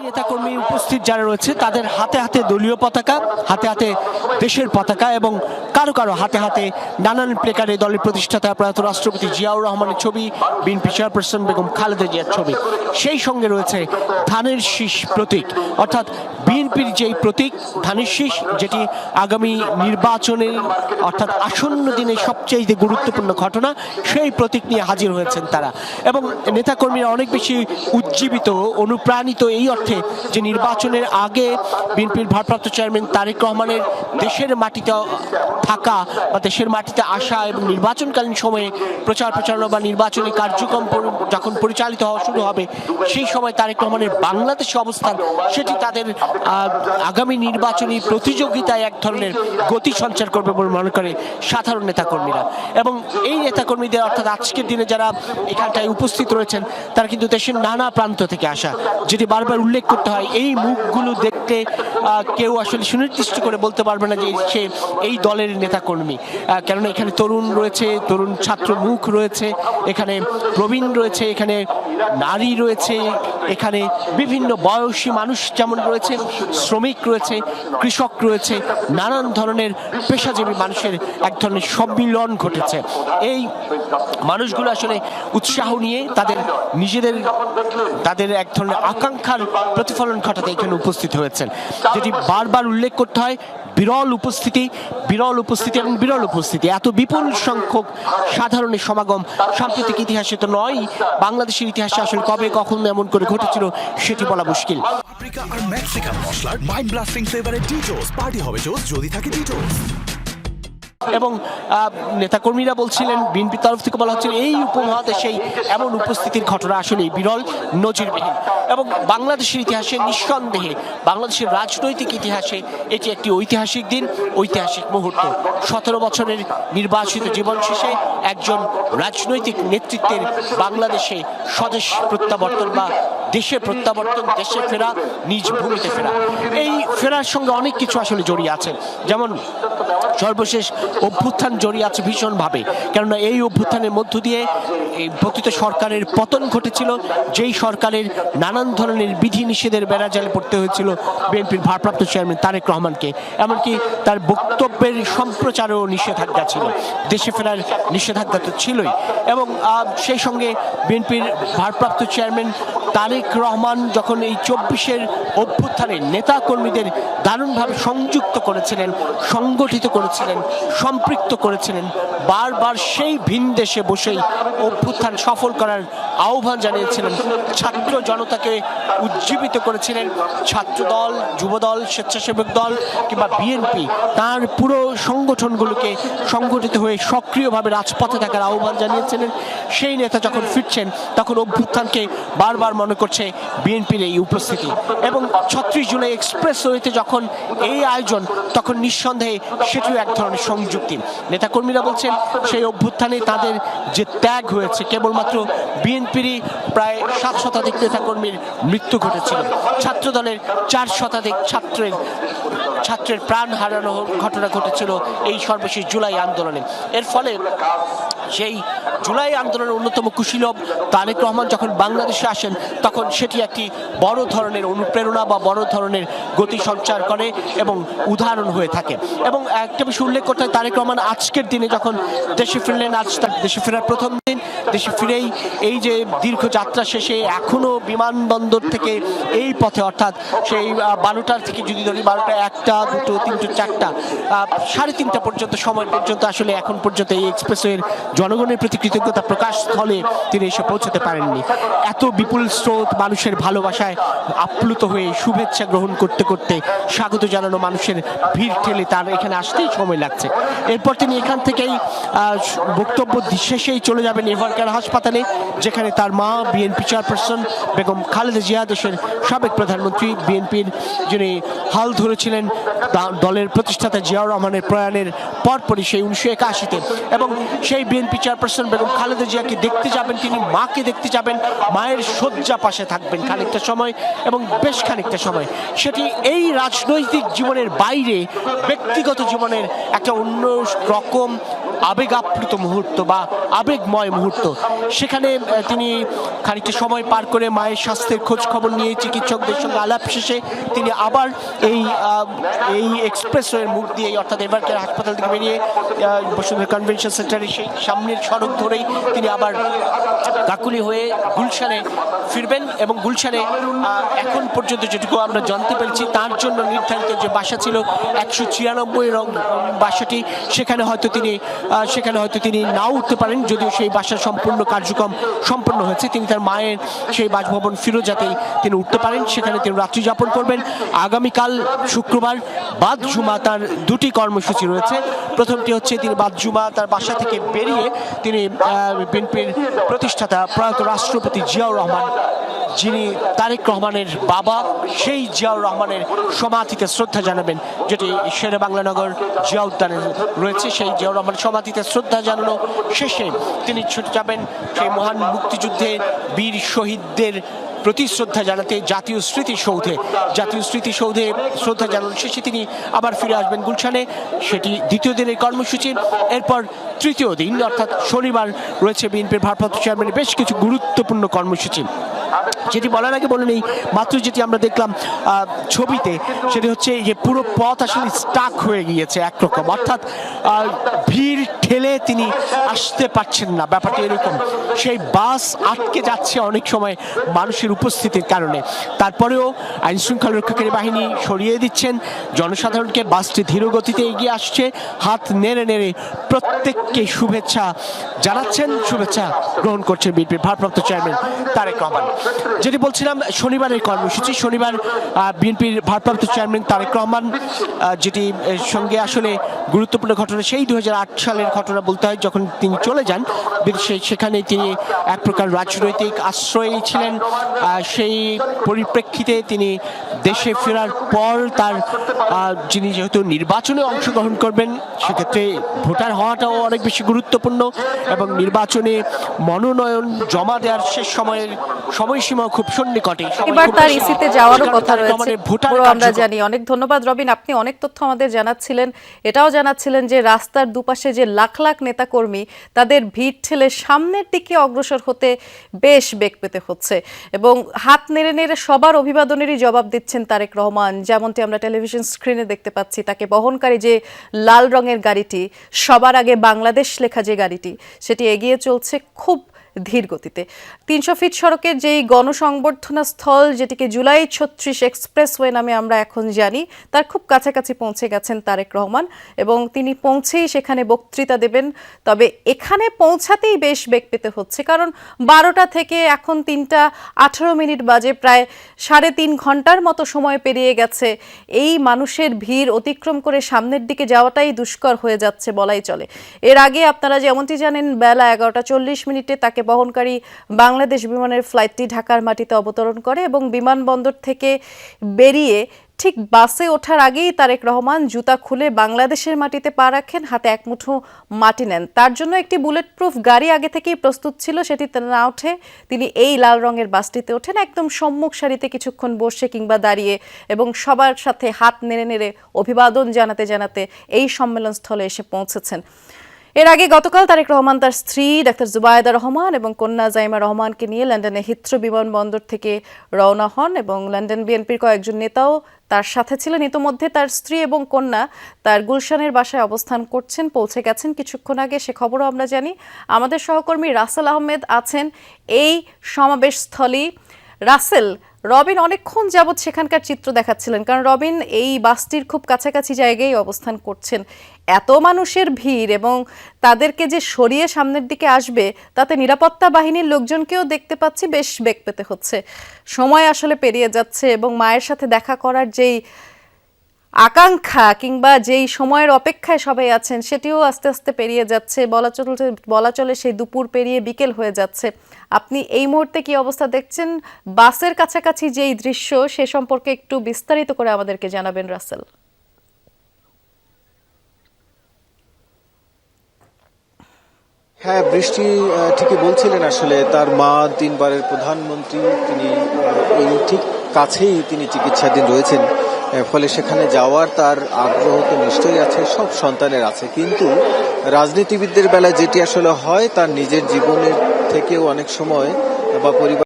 নেতাকর্মী উপস্থিত যারা রয়েছে তাদের হাতে হাতে দলীয় পতাকা, হাতে হাতে দেশের পতাকা এবং কারো কারো হাতে হাতে নানান প্লেকারে দলের প্রতিষ্ঠাতা প্রয়াত রাষ্ট্রপতি জিয়াউর রহমানের ছবি, বিএনপি চেয়ারপারসন বেগম খালেদা জিয়ার ছবি। সেই সঙ্গে রয়েছে ধানের শীষ প্রতীক, অর্থাৎ বিএনপির যেই প্রতীক ধানের শীষ, যেটি আগামী নির্বাচনে অর্থাৎ আসন্ন দিনে সবচেয়ে গুরুত্বপূর্ণ ঘটনা, সেই প্রতীক নিয়ে হাজির হয়েছেন তারা। এবং নেতাকর্মীরা অনেক বেশি উজ্জীবিত, অনুপ্রাণিত এই অর্থে যে নির্বাচনের আগে বিএনপির ভারপ্রাপ্ত চেয়ারম্যান তারেক রহমানের দেশের মাটিতে থাকা বা দেশের মাটিতে আসা এবং নির্বাচনকালীন সময়ে প্রচার প্রচারণা বা নির্বাচনী কার্যক্রম যখন পরিচালিত হওয়া শুরু হবে, সেই সময় তারেক রহমানের বাংলাদেশে অবস্থান সেটি তাদের আগামী নির্বাচনী প্রতিযোগিতায় এক ধরনের গতি সঞ্চার করবে বলে মনে করে সাধারণ নেতাকর্মীরা। এবং এই নেতাকর্মীদের অর্থাৎ আজকের দিনে যারা এখানটায় উপস্থিত রয়েছেন তারা কিন্তু দেশের নানা প্রান্ত থেকে আসা, যেটি বারবার উল্লেখ করতে হয়। এই মুখগুলো দেখতে কেউ আসলে সুনির্দিষ্ট করে বলতে পারবে না যে সে এই দলের নেতাকর্মী, কেননা এখানে তরুণ রয়েছে, তরুণ ছাত্র মুখ রয়েছে, এখানে প্রবীণ রয়েছে, এখানে নারী রয়েছে, এখানে বিভিন্ন বয়সী মানুষ যেমন রয়েছে, শ্রমিক রয়েছে, কৃষক রয়েছে, নানান ধরনের পেশাজীবী মানুষের এক ধরনের সম্মিলন ঘটেছে। এই মানুষগুলো আসলে উৎসাহ নিয়ে তাদের এক ধরনের আকাঙ্ক্ষার প্রতিফলন ঘটাতে এখানে উপস্থিত হয়েছেন, যেটি বারবার উল্লেখ করতে হয়। বিরল উপস্থিতি এবং বিরল উপস্থিতি, এত বিপুল সংখ্যক সাধারণের সমাগম সাম্প্রতিক ইতিহাসে তো নয়, বাংলাদেশের ইতিহাসে আসলে কবে কখন এমন করে ঘটেছিল সেটি বলা মুশকিল। আফ্রিকা আর মেক্সিকান মশলার মাইন্ড ব্লাস্টিং ফ্লেভারে ডিটোস পার্টি হবে জোস যদি থাকে ডিটোস। এবং নেতাকর্মীরা বলছিলেন, বিএনপির তরফ থেকে বলা হচ্ছিল এই উপমহাদেশেই এমন উপস্থিতির ঘটনা আসলে বিরল, নজিরবিহীন। এবং বাংলাদেশের ইতিহাসে নিঃসন্দেহে, বাংলাদেশের রাজনৈতিক ইতিহাসে এটি একটি ঐতিহাসিক দিন, ঐতিহাসিক মুহূর্ত। 17 বছরের নির্বাচিত জীবন শেষে একজন রাজনৈতিক নেতৃত্বের বাংলাদেশে স্বদেশ প্রত্যাবর্তন বা দেশে প্রত্যাবর্তন, দেশে ফেরা, নিজ ভূমিতে ফেরা। এই ফেরার সঙ্গে অনেক কিছু আসলে জড়িয়ে আছে, যেমন সর্বশেষ অভ্যুত্থান জড়িয়ে আছে ভীষণভাবে, কেননা এই অভ্যুত্থানের মধ্য দিয়ে এই পতিত সরকারের পতন ঘটেছিল, যেই সরকারের নানান ধরনের বিধিনিষেধের বেড়াজালে পড়তে হয়েছিল বিএনপির ভারপ্রাপ্ত চেয়ারম্যান তারেক রহমানকে। এমনকি তার বক্তব্যের সম্প্রচারেও নিষেধাজ্ঞা ছিল, দেশে ফেরার নিষেধাজ্ঞা তো ছিলই। এবং সেই সঙ্গে বিএনপির ভারপ্রাপ্ত চেয়ারম্যান তারেক রহমান যখন এই 24-এর অভ্যুত্থানের নেতা কর্মীদের দারুণভাবে সংযুক্ত করেছিলেন, সংগঠিত করেছিলেন, সম্পৃক্ত করেছিলেন, বারবার সেই ভিন দেশে বসেই অভ্যুত্থান সফল করার আহ্বান জানিয়েছিলেন, ছাত্র জনতাকে উজ্জীবিত করেছিলেন। ছাত্রদল, যুবদল, স্বেচ্ছাসেবক দল কিংবা বিএনপি তার পুরো সংগঠনগুলোকে সংগঠিত হয়ে সক্রিয়ভাবে রাজপথে থাকার আহ্বান জানিয়েছিলেন। সেই নেতা যখন ফিরছেন তখন অভ্যুত্থানকে বারবার মনে করছে বিএনপির এই উপস্থিতি। এবং 36 জুলাই এক্সপ্রেসওয়েতে যখন এই আয়োজন, তখন নিঃসন্দেহে সেটিও এক ধরনের সংযুক্তি। নেতাকর্মীরা বলছেন সেই অভ্যুত্থানে তাদের যে ত্যাগ হয়েছে, কেবলমাত্র বিএনপিরই প্রায় 7 শতাধিক নেতাকর্মীর মৃত্যু ঘটেছিল, ছাত্র দলের 4 শতাধিক ছাত্রের প্রাণ হারানোর ঘটনা ঘটেছিল এই সর্বশেষ জুলাই আন্দোলনে। এর ফলে সেই জুলাই আন্দোলনের অন্যতম কুশীলব তারেক রহমান যখন বাংলাদেশে আসেন, তখন সেটি একটি বড় ধরনের অনুপ্রেরণা বা বড় ধরনের গতি সঞ্চার করে এবং উদাহরণ হয়ে থাকে। এবং একটা বিষয় উল্লেখ করতে হয়, তারেক রহমান আজকের দিনে যখন দেশে ফিরলেন, আজ তার দেশে ফেরার প্রথম দিন, দেশে ফিরেই এই যে দীর্ঘ যাত্রা শেষে এখনো বিমানবন্দর থেকে এই পথে, অর্থাৎ সেই 12টার থেকে যদি ধরি 12টা, 1টা, 2টো, 3টো, 4টা, 3:30 পর্যন্ত সময় পর্যন্ত আসলে এখন পর্যন্ত এই এক্সপ্রেসওয়ের জনগণের প্রতি কৃতজ্ঞতা প্রকাশ স্থলে তিনি এসে পৌঁছতে পারেননি। এত বিপুল স্রোত মানুষের ভালোবাসায় আপ্লুত হয়ে শুভেচ্ছা গ্রহণ করতে করতে স্বাগত জানানো মানুষের ভিড় ঠেলে তার এখানে আসতেই সময় লাগছে। এরপর তিনি এখান থেকেই বক্তব্য শেষেই চলে যাবেন এভারকেয়ার হাসপাতালে, যেখানে তার মা বিএনপি চেয়ারপারসন বেগম খালেদা জিয়া, দেশের সাবেক প্রধানমন্ত্রী, বিএনপির যিনি হাল ধরেছিলেন দলের প্রতিষ্ঠাতা জিয়াউর রহমানের প্রয়াণের পরপরই সেই 1981-তে, এবং সেই BNP chairperson chairperson Begum Khaleda জিয়াকে দেখতে যাবেন, তিনি মাকে দেখতে যাবেন, মায়ের শয্যা পাশে থাকবেন খানিকটা সময় এবং বেশ খানিকটা সময়। সেটি এই রাজনৈতিক জীবনের বাইরে ব্যক্তিগত জীবনের একটা অন্য রকম আবেগ আপ্লুত মুহূর্ত বা আবেগময় মুহূর্ত। সেখানে তিনি খানিকটা সময় পার করে মায়ের স্বাস্থ্যের খোঁজ খবর নিয়ে চিকিৎসকদের সঙ্গে আলাপ শেষে তিনি আবার এই এক্সপ্রেসওয়ের মুখ দিয়ে, অর্থাৎ এবারকার হাসপাতাল থেকে বেরিয়ে বসুন্ধরা কনভেনশন সেন্টারে সেই সামনের সড়ক ধরেই তিনি আবার কাকুলি হয়ে গুলশানে ফিরবেন। এবং গুলশানে এখন পর্যন্ত যেটুকু আমরা জানতে পেরেছি তার জন্য নির্ধারিত যে বাসা ছিল 196 রং বাসাটি, সেখানে হয়তো তিনি নাও উঠতে পারেন, যদিও সেই বাসার সম্পূর্ণ কার্যক্রম সম্পন্ন হয়েছে। তিনি তার মায়ের সেই বাসভবন ফিরোজাতেই তিনি উঠতে পারেন, সেখানে তিনি রাত্রি যাপন করবেন। আগামীকাল শুক্রবার বাদ জুমা তার দুটি কর্মসূচি রয়েছে। প্রথমটি হচ্ছে তিনি বাদ জুমা তার বাসা থেকে বেরিয়ে তিনি বিএনপির প্রতিষ্ঠাতা প্রয়াত রাষ্ট্রপতি জিয়াউর রহমান, যিনি তারেক রহমানের বাবা, সেই জিয়াউর রহমানের সমাধিতে শ্রদ্ধা জানাবেন, যেটি শেরে বাংলানগর জিয়া উদ্যানে রয়েছে। সেই জিয়াউর রহমানের সমাধিতে শ্রদ্ধা জানানো শেষে তিনি ছুটে যাবেন সেই মহান মুক্তিযুদ্ধে বীর শহীদদের প্রতি শ্রদ্ধা জানাতে জাতীয় স্মৃতিসৌধে শ্রদ্ধা জানানোর শেষে তিনি আবার ফিরে আসবেন গুলশানে। সেটি দ্বিতীয় দিনের কর্মসূচি। এরপর তৃতীয় দিন অর্থাৎ শনিবার রয়েছে বিএনপির ভারপ্রাপ্ত চেয়ারম্যানের বেশ কিছু গুরুত্বপূর্ণ কর্মসূচি, যেটি বলার আগে বলে নেই, মাত্র যেটি আমরা দেখলাম ছবিতে, সেটি হচ্ছে যে পুরো পথ আসলে স্টাক হয়ে গিয়েছে একরকম, অর্থাৎ ভিড় ঠেলে তিনি আসতে পারছেন না, ব্যাপারটা এরকম। সেই বাস আটকে যাচ্ছে অনেক সময় মানুষের উপস্থিতির কারণে। তারপরেও আইন শৃঙ্খলা রক্ষাকারী বাহিনী সরিয়ে দিচ্ছেন জনসাধারণকে, বাসটি ধীর গতিতে এগিয়ে আসছে, হাত নেড়ে নেড়ে প্রত্যেককে শুভেচ্ছা জানাচ্ছেন, শুভেচ্ছা গ্রহণ করছেন বিএনপির ভারপ্রাপ্ত চেয়ারম্যান তারেক রহমান। যেটি বলছিলাম, শনিবারের কর্মসূচি, শনিবার বিএনপির ভারপ্রাপ্ত চেয়ারম্যান তারেক রহমান, যেটি সঙ্গে আসলে গুরুত্বপূর্ণ ঘটনা সেই 2008 সালের ঘটনা বলতে হয়, যখন তিনি চলে যান বিদেশে, সেখানে তিনি এক প্রকার রাজনৈতিক আশ্রয়ে ছিলেন। সেই পরিপ্রেক্ষিতে তিনি দেশে ফেরার পর যিনি যেহেতু নির্বাচনে অংশগ্রহণ করবেন, সেক্ষেত্রে ভোটার হওয়াটাও অনেক বেশি গুরুত্বপূর্ণ এবং নির্বাচনে মনোনয়ন জমা দেওয়ার শেষ সময়সীমা খুব সন্নিকটে। এবার তার ইসিতে যাওয়ারও কথা রয়েছে আমরা জানি। অনেক ধন্যবাদ রবিন, আপনি অনেক তথ্য আমাদের জানাচ্ছিলেন। এটাও জানাচ্ছিলেন যে রাস্তার দুপাশে যে লাখ লাখ নেতাকর্মী, তাদের ভিড় ঠেলে সামনের দিকে অগ্রসর হতে বেশ বেগ পেতে হচ্ছে এবং হাত নেড়ে নেড়ে সবার অভিবাদনেরই জবাব দিচ্ছেন তারেক রহমান। যেমনটি আমরা টেলিভিশন স্ক্রিনে দেখতে পাচ্ছি, তাকে বহনকারী যে লাল রঙের গাড়িটি, সবার আগে বাংলাদেশ লেখা যে গাড়িটি, সেটি এগিয়ে চলছে খুব ধীর গতিতে। 300 ফিট সড়কের যেই গণসংবর্ধনা স্থল, যেটিকে জুলাই 36 এক্সপ্রেসওয়ে নামে আমরা এখন জানি, তার খুব কাছাকাছি পৌঁছে গেছেন তারেক রহমান এবং তিনি পৌঁছেই সেখানে বক্তৃতা দেবেন। তবে এখানে পৌঁছাতেই বেশ বেগ পেতে হচ্ছে, কারণ 12টা থেকে এখন 3টা 18 মিনিট বাজে, প্রায় 3.5 ঘন্টার মতো সময় পেরিয়ে গেছে। এই মানুষের ভিড় অতিক্রম করে সামনের দিকে যাওয়াটাই দুষ্কর হয়ে যাচ্ছে বলাই চলে। এর আগে আপনারা যেমনটি জানেন, বেলা 11টা 40 মিনিটে তাকে বহনকারী বাংলাদেশ বিমানের ফ্লাইটটি ঢাকার মাটিতে অবতরণ করে এবং বিমানবন্দর থেকে বেরিয়ে ঠিক বাসে ওঠার আগেই তারেক রহমান জুতা খুলে বাংলাদেশের মাটিতে পা রাখেন, হাতে এক মুঠো মাটি নেন। তার জন্য একটি বুলেট প্রুফ গাড়ি আগে থেকেই প্রস্তুত ছিল, সেটিতে না উঠে তিনি এই লাল রঙের বাসটিতে ওঠেন, একদম সম্মুখ সারিতে কিছুক্ষণ বসে কিংবা দাঁড়িয়ে এবং সবার সাথে হাত নেড়ে নেড়ে অভিবাদন জানাতে জানাতে এই সম্মেলনস্থলে এসে পৌঁছেছেন। এর আগে গতকাল তারেক রহমান তার স্ত্রী ডাক্তার জুবায়েদা রহমান এবং কন্যা জাইমা রহমানকে নিয়ে লন্ডনে হিথ্রো বিমানবন্দর থেকে রওনা হন এবং লন্ডন বিএনপির কয়েকজন নেতাও তার সাথে ছিলেন। ইতোমধ্যে তার স্ত্রী এবং কন্যা তার গুলশানের বাসায় অবস্থান করছেন, পৌঁছে গেছেন কিছুক্ষণ আগে, সে খবরও আমরা জানি। আমাদের সহকর্মী রাসেল আহমেদ আছেন এই সমাবেশস্থলেই। রাসেল, রবিন অনেকক্ষণ যাবৎ সেখানকার চিত্র দেখাচ্ছিলেন, কারণ রবিন এই বাসটির খুব কাছাকাছি জায়গায় অবস্থান করছেন। এত মানুষের ভিড় এবং তাদেরকে যে সরিয়ে সামনের দিকে আসবে, তাতে নিরাপত্তা বাহিনীর লোকজনকেও দেখতে পাচ্ছি বেশ বেগ পেতে হচ্ছে। সময় আসলে পেরিয়ে যাচ্ছে এবং মায়ের সাথে দেখা করার যেই আকাঙ্ক্ষা কিংবা যেই সময়ের অপেক্ষায় সবাই আছেন, সেটিও আস্তে আস্তে পেরিয়ে যাচ্ছে। বলা চলে সেই দুপুর পেরিয়ে বিকেল হয়ে যাচ্ছে। আপনি এই মুহূর্তে কি অবস্থা দেখছেন? বাসের কাছাকাছি যেই দৃশ্য, সে সম্পর্কে একটু বিস্তারিত করে আমাদেরকে জানাবেন রাসেল। হ্যাঁ, বৃষ্টি ঠিকই বলছিলেন। আসলে তার মা 3 বারের প্রধানমন্ত্রী, তিনি এই ঠিক কাছেই তিনি চিকিৎসাধীন রয়েছেন। ফলে সেখানে যাওয়ার তার আগ্রহ তো নিশ্চয়ই আছে, সব সন্তানের আছে। কিন্তু রাজনীতিবিদদের বেলায় যেটি আসলে হয়, তার নিজের জীবনের থেকেও অনেক সময় বা পরিবার